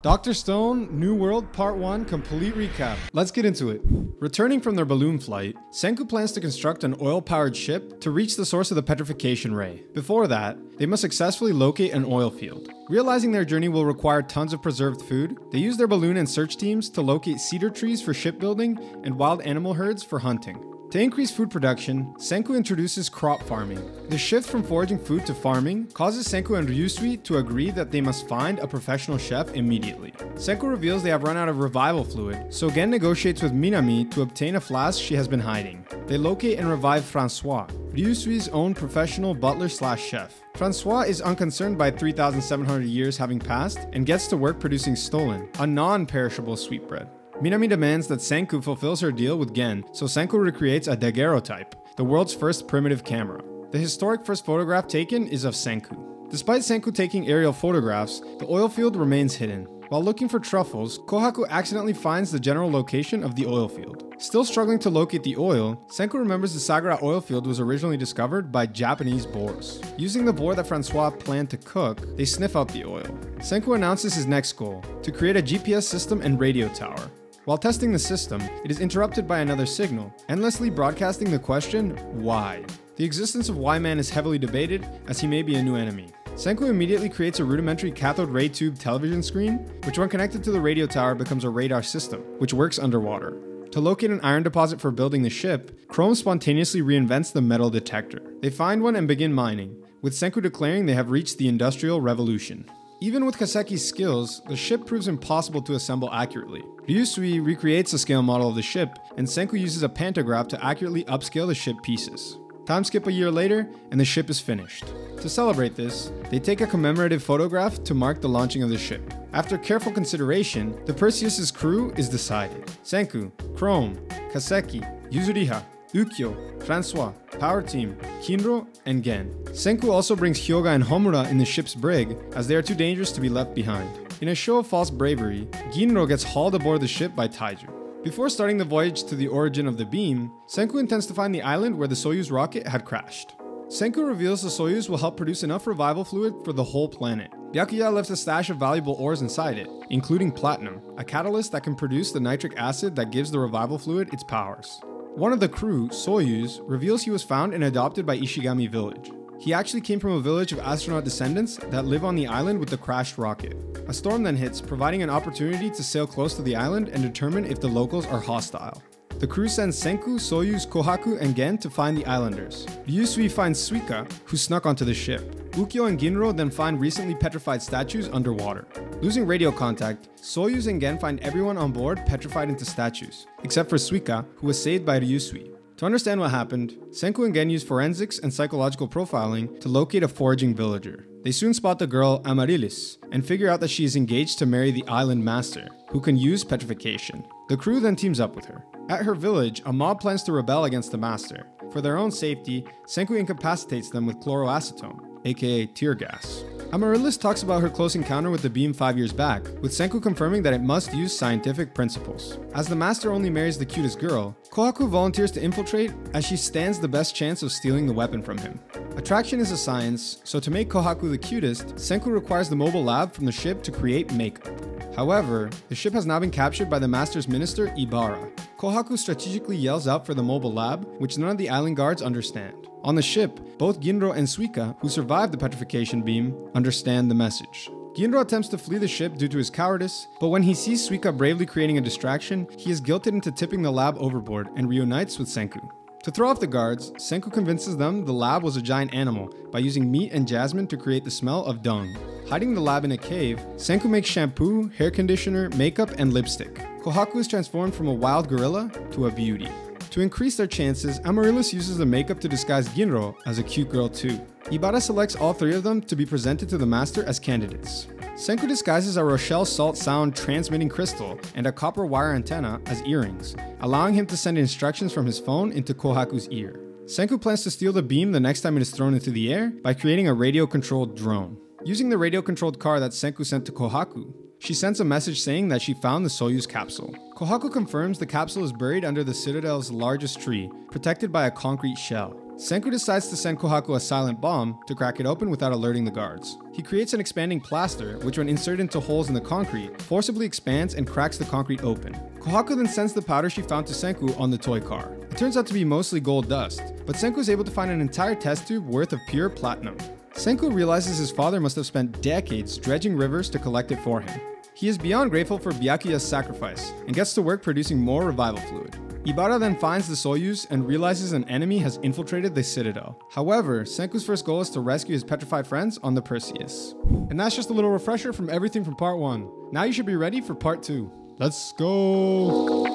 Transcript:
Dr. Stone, New World Part 1 complete recap. Let's get into it. Returning from their balloon flight, Senku plans to construct an oil-powered ship to reach the source of the petrification ray. Before that, they must successfully locate an oil field. Realizing their journey will require tons of preserved food, they use their balloon and search teams to locate cedar trees for shipbuilding and wild animal herds for hunting. To increase food production, Senku introduces crop farming. The shift from foraging food to farming causes Senku and Ryusui to agree that they must find a professional chef immediately. Senku reveals they have run out of revival fluid, so Gen negotiates with Minami to obtain a flask she has been hiding. They locate and revive Francois, Ryusui's own professional butler/chef. Francois is unconcerned by 3,700 years having passed and gets to work producing stollen, a non-perishable sweetbread. Minami demands that Senku fulfills her deal with Gen, so Senku recreates a daguerreotype, the world's first primitive camera. The historic first photograph taken is of Senku. Despite Senku taking aerial photographs, the oil field remains hidden. While looking for truffles, Kohaku accidentally finds the general location of the oil field. Still struggling to locate the oil, Senku remembers the Sagara oil field was originally discovered by Japanese boars. Using the boar that Francois planned to cook, they sniff out the oil. Senku announces his next goal, to create a GPS system and radio tower. While testing the system, it is interrupted by another signal, endlessly broadcasting the question, why? The existence of Y-Man is heavily debated, as he may be a new enemy. Senku immediately creates a rudimentary cathode ray tube television screen, which when connected to the radio tower becomes a radar system, which works underwater. To locate an iron deposit for building the ship, Chrome spontaneously reinvents the metal detector. They find one and begin mining, with Senku declaring they have reached the Industrial Revolution. Even with Kaseki's skills, the ship proves impossible to assemble accurately. Ryusui recreates a scale model of the ship, and Senku uses a pantograph to accurately upscale the ship pieces. Time skip a year later, and the ship is finished. To celebrate this, they take a commemorative photograph to mark the launching of the ship. After careful consideration, the Perseus' crew is decided. Senku, Chrome, Kaseki, Yuzuriha, Ukyo, Francois, Power Team, Kinro, and Gen. Senku also brings Hyoga and Homura in the ship's brig, as they are too dangerous to be left behind. In a show of false bravery, Ginro gets hauled aboard the ship by Taiju. Before starting the voyage to the origin of the beam, Senku intends to find the island where the Soyuz rocket had crashed. Senku reveals the Soyuz will help produce enough revival fluid for the whole planet. Byakuya left a stash of valuable ores inside it, including platinum, a catalyst that can produce the nitric acid that gives the revival fluid its powers. One of the crew, Soyuz, reveals he was found and adopted by Ishigami Village. He actually came from a village of astronaut descendants that live on the island with the crashed rocket. A storm then hits, providing an opportunity to sail close to the island and determine if the locals are hostile. The crew sends Senku, Soyuz, Kohaku, and Gen to find the islanders. Ryusui finds Suika, who snuck onto the ship. Ukyo and Ginro then find recently petrified statues underwater. Losing radio contact, Soyuz and Gen find everyone on board petrified into statues, except for Suika, who was saved by Ryusui. To understand what happened, Senku and Gen use forensics and psychological profiling to locate a foraging villager. They soon spot the girl Amaryllis, and figure out that she is engaged to marry the island master, who can use petrification. The crew then teams up with her. At her village, a mob plans to rebel against the master. For their own safety, Senku incapacitates them with chloroacetone, aka tear gas. Amaryllis talks about her close encounter with the beam 5 years back, with Senku confirming that it must use scientific principles. As the master only marries the cutest girl, Kohaku volunteers to infiltrate as she stands the best chance of stealing the weapon from him. Attraction is a science, so to make Kohaku the cutest, Senku requires the mobile lab from the ship to create makeup. However, the ship has now been captured by the master's minister, Ibara. Kohaku strategically yells out for the mobile lab, which none of the island guards understand. On the ship, both Ginro and Suika, who survived the petrification beam, understand the message. Ginro attempts to flee the ship due to his cowardice, but when he sees Suika bravely creating a distraction, he is guilted into tipping the lab overboard and reunites with Senku. To throw off the guards, Senku convinces them the lab was a giant animal by using meat and jasmine to create the smell of dung. Hiding the lab in a cave, Senku makes shampoo, hair conditioner, makeup, and lipstick. Kohaku is transformed from a wild gorilla to a beauty. To increase their chances, Amaryllis uses the makeup to disguise Ginro as a cute girl too. Ibara selects all three of them to be presented to the master as candidates. Senku disguises a Rochelle salt sound transmitting crystal and a copper wire antenna as earrings, allowing him to send instructions from his phone into Kohaku's ear. Senku plans to steal the beam the next time it is thrown into the air by creating a radio-controlled drone. Using the radio-controlled car that Senku sent to Kohaku, she sends a message saying that she found the Soyuz capsule. Kohaku confirms the capsule is buried under the Citadel's largest tree, protected by a concrete shell. Senku decides to send Kohaku a silent bomb to crack it open without alerting the guards. He creates an expanding plaster, which when inserted into holes in the concrete, forcibly expands and cracks the concrete open. Kohaku then sends the powder she found to Senku on the toy car. It turns out to be mostly gold dust, but Senku is able to find an entire test tube worth of pure platinum. Senku realizes his father must have spent decades dredging rivers to collect it for him. He is beyond grateful for Byakuya's sacrifice, and gets to work producing more revival fluid. Ibara then finds the Soyuz and realizes an enemy has infiltrated the Citadel. However, Senku's first goal is to rescue his petrified friends on the Perseus. And that's just a little refresher from everything from part 1. Now you should be ready for part 2. Let's go!